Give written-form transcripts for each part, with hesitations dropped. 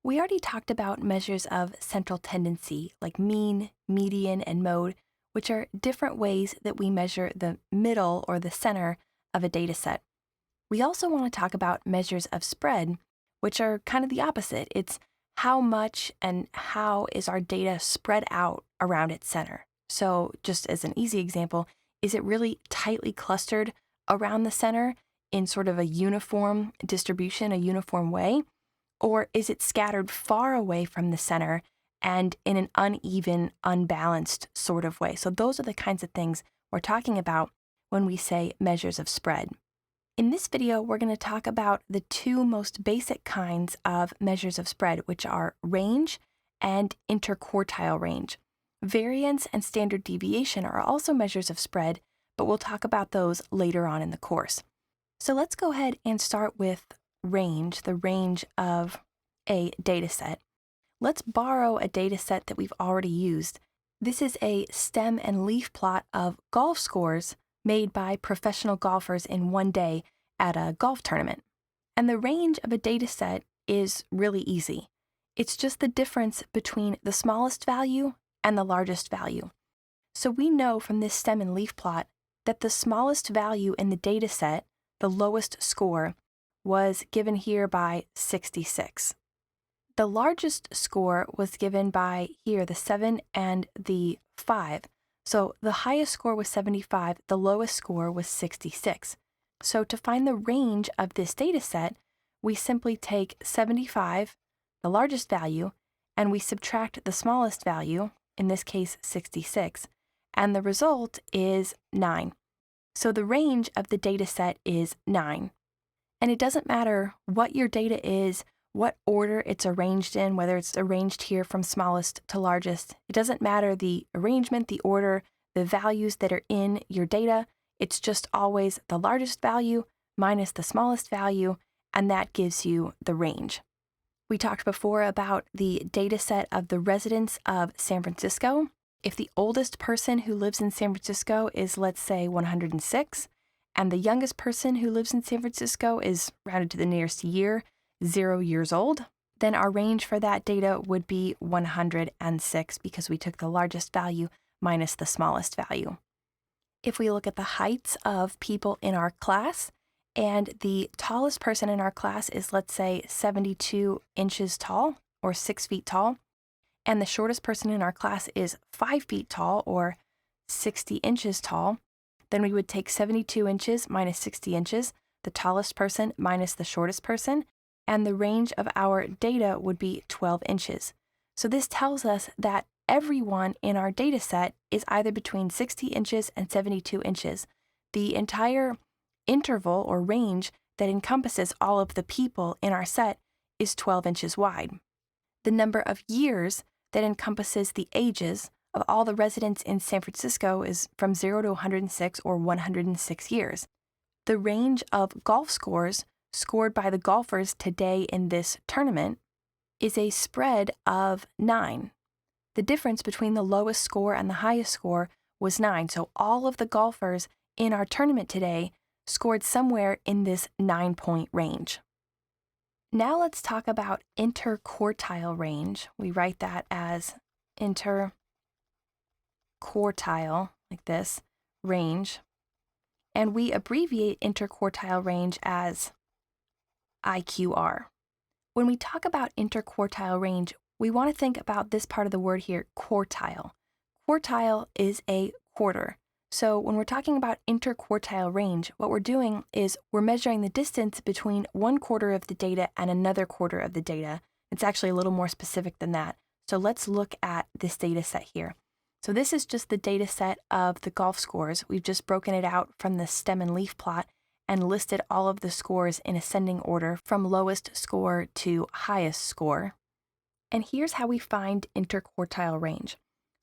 We already talked about measures of central tendency, like mean, median, and mode, which are different ways that we measure the middle or the center of a data set. We also want to talk about measures of spread, which are kind of the opposite. It's how much and how is our data spread out around its center. So, just as an easy example, is it really tightly clustered around the center in sort of a uniform distribution, a uniform way? Or is it scattered far away from the center and in an uneven, unbalanced sort of way? So, those are the kinds of things we're talking about when we say measures of spread. In this video, we're going to talk about the two most basic kinds of measures of spread, which are range and interquartile range. Variance and standard deviation are also measures of spread, but we'll talk about those later on in the course. So let's go ahead and start with range, the range of a data set. Let's borrow a data set that we've already used. This is a stem and leaf plot of golf scores made by professional golfers in one day at a golf tournament. And the range of a data set is really easy. It's just the difference between the smallest value and the largest value. So we know from this stem and leaf plot that the smallest value in the data set, the lowest score, was given here by 66. The largest score was given by here, the 7 and the 5. So the highest score was 75, the lowest score was 66. So to find the range of this data set, we simply take 75, the largest value, and we subtract the smallest value, in this case 66, and the result is 9. So the range of the data set is 9. And it doesn't matter what your data is, what order it's arranged in, whether it's arranged here from smallest to largest. It doesn't matter the arrangement, the order, the values that are in your data. It's just always the largest value minus the smallest value, and that gives you the range. We talked before about the data set of the residents of San Francisco. If the oldest person who lives in San Francisco is, let's say, 106, and the youngest person who lives in San Francisco is rounded to the nearest year, 0 years old, then our range for that data would be 106 because we took the largest value minus the smallest value. If we look at the heights of people in our class, and the tallest person in our class is, let's say, 72 inches tall or 6 feet tall, and the shortest person in our class is 5 feet tall or 60 inches tall, then we would take 72 inches minus 60 inches, the tallest person minus the shortest person, and the range of our data would be 12 inches. So this tells us that everyone in our data set is either between 60 inches and 72 inches. The entire interval or range that encompasses all of the people in our set is 12 inches wide. The number of years that encompasses the ages of all the residents in San Francisco is from 0 to 106 or 106 years. The range of golf scores scored by the golfers today in this tournament is a spread of 9. The difference between the lowest score and the highest score was 9. So all of the golfers in our tournament today scored somewhere in this 9-point range. Now let's talk about interquartile range. We write that as interquartile, like this, range. And we abbreviate interquartile range as IQR. When we talk about interquartile range, we want to think about this part of the word here, quartile. Quartile is a quarter. So when we're talking about interquartile range, what we're doing is we're measuring the distance between one quarter of the data and another quarter of the data. It's actually a little more specific than that. So let's look at this data set here. So this is just the data set of the golf scores. We've just broken it out from the stem and leaf plot and listed all of the scores in ascending order from lowest score to highest score. And here's how we find interquartile range.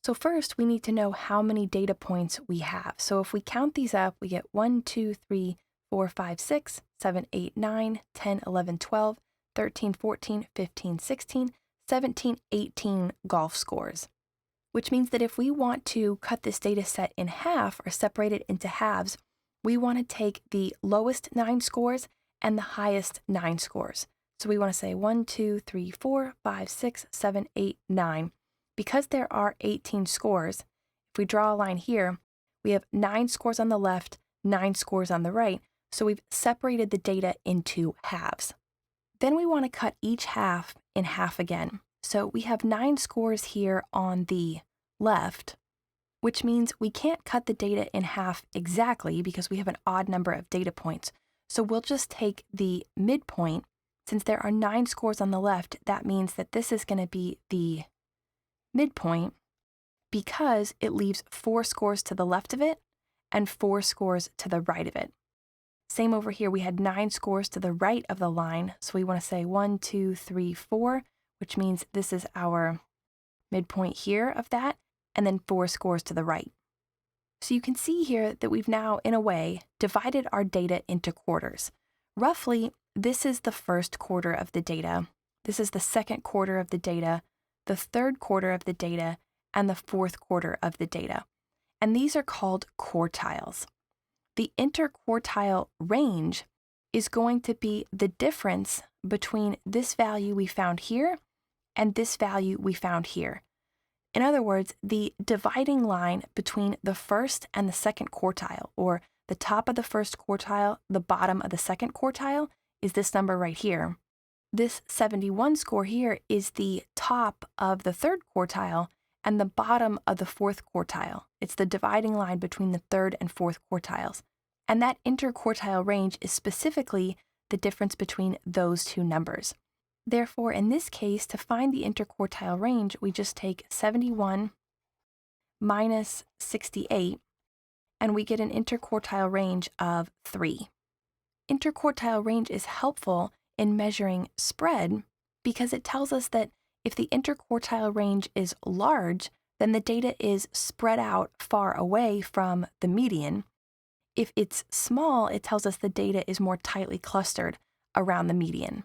So first, we need to know how many data points we have. So if we count these up, we get 1, 2, 3, 4, 5, 6, 7, 8, 9, 10, 11, 12, 13, 14, 15, 16, 17, 18 golf scores. Which means that if we want to cut this data set in half or separate it into halves, we want to take the lowest 9 scores and the highest 9 scores. So we want to say 1, 2, 3, 4, 5, 6, 7, 8, 9. Because there are 18 scores, if we draw a line here, we have 9 scores on the left, 9 scores on the right. So we've separated the data into halves. Then we want to cut each half in half again. So we have 9 scores here on the left, which means we can't cut the data in half exactly because we have an odd number of data points. So we'll just take the midpoint. Since there are 9 scores on the left, that means that this is going to be the midpoint because it leaves 4 scores to the left of it and 4 scores to the right of it. Same over here, we had 9 scores to the right of the line, so we want to say 1, 2, 3, 4, which means this is our midpoint here of that, and then 4 scores to the right. So you can see here that we've now, in a way, divided our data into quarters. Roughly, this is the first quarter of the data, this is the second quarter of the data, the third quarter of the data, and the fourth quarter of the data. And these are called quartiles. The interquartile range is going to be the difference between this value we found here and this value we found here. In other words, the dividing line between the first and the second quartile, or the top of the first quartile, the bottom of the second quartile, is this number right here. This 71 score here is the top of the third quartile and the bottom of the fourth quartile. It's the dividing line between the third and fourth quartiles. And that interquartile range is specifically the difference between those two numbers. Therefore, in this case, to find the interquartile range, we just take 71 minus 68, and we get an interquartile range of 3. Interquartile range is helpful in measuring spread because it tells us that if the interquartile range is large, then the data is spread out far away from the median. If it's small, it tells us the data is more tightly clustered around the median.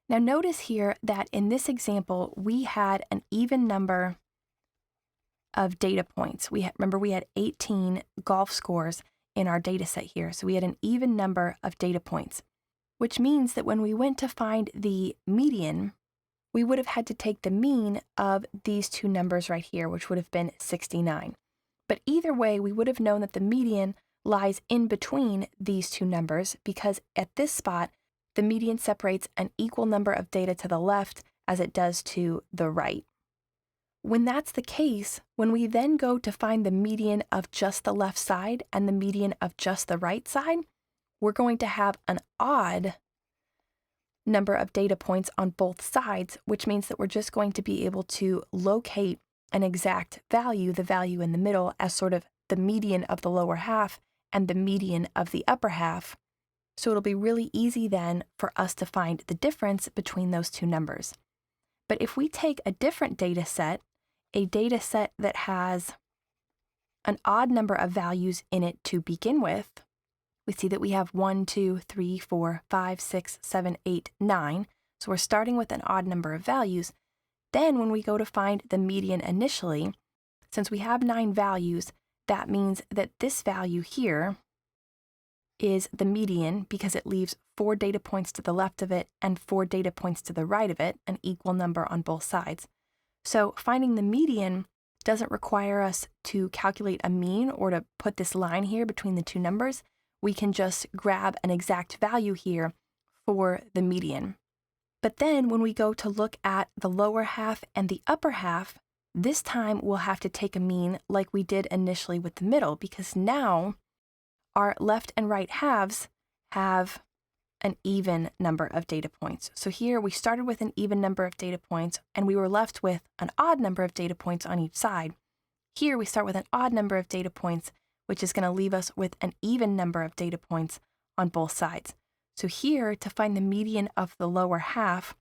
Now notice here that in this example, we had an even number of data points. Remember, we had 18 golf scores in our data set here, so we had an even number of data points, which means that when we went to find the median, we would have had to take the mean of these two numbers right here, which would have been 69. But either way, we would have known that the median lies in between these two numbers because at this spot, the median separates an equal number of data to the left as it does to the right. When that's the case, when we then go to find the median of just the left side and the median of just the right side, we're going to have an odd number of data points on both sides, which means that we're just going to be able to locate an exact value, the value in the middle, as sort of the median of the lower half and the median of the upper half. So it'll be really easy then for us to find the difference between those two numbers. But if we take a different data set, a data set that has an odd number of values in it to begin with, we see that we have 1, 2, 3, 4, 5, 6, 7, 8, 9. So we're starting with an odd number of values. Then when we go to find the median initially, since we have 9 values, that means that this value here is the median because it leaves 4 data points to the left of it and 4 data points to the right of it, an equal number on both sides. So finding the median doesn't require us to calculate a mean or to put this line here between the two numbers. We can just grab an exact value here for the median. But then when we go to look at the lower half and the upper half, this time we'll have to take a mean like we did initially with the middle, because now our left and right halves have an even number of data points. So here we started with an even number of data points and we were left with an odd number of data points on each side. Here we start with an odd number of data points, which is going to leave us with an even number of data points on both sides. So here, to find the median of the lower half,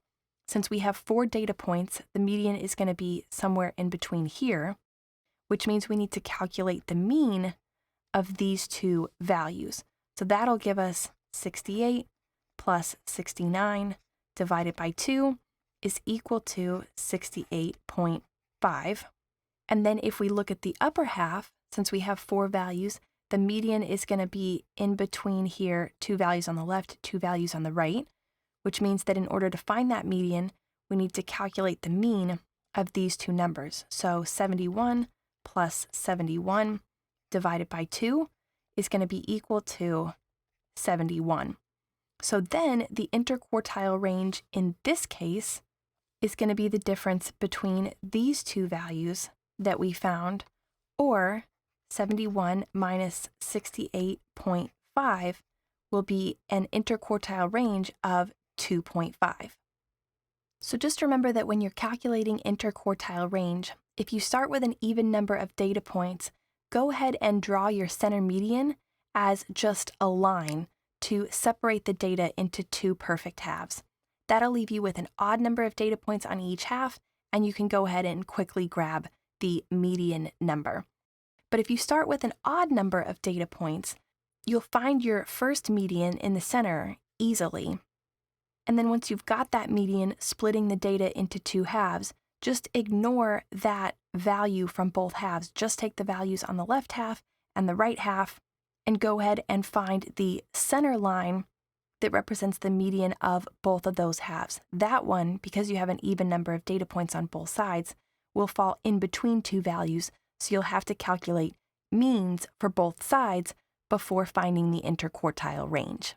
since we have 4 data points, the median is going to be somewhere in between here, which means we need to calculate the mean of these two values. So that'll give us 68 plus 69 divided by 2 is equal to 68.5. And then if we look at the upper half, since we have 4 values, the median is going to be in between here, 2 values on the left, 2 values on the right, which means that in order to find that median, we need to calculate the mean of these two numbers. So 71 plus 71 divided by 2 is going to be equal to 71. So then the interquartile range in this case is going to be the difference between these two values that we found, or 71 minus 68.5 will be an interquartile range of 2.5. So just remember that when you're calculating interquartile range, if you start with an even number of data points, go ahead and draw your center median as just a line to separate the data into two perfect halves. That'll leave you with an odd number of data points on each half, and you can go ahead and quickly grab the median number. But if you start with an odd number of data points, you'll find your first median in the center easily. And then once you've got that median splitting the data into two halves, just ignore that value from both halves. Just take the values on the left half and the right half and go ahead and find the center line that represents the median of both of those halves. That one, because you have an even number of data points on both sides, will fall in between two values, so you'll have to calculate means for both sides before finding the interquartile range.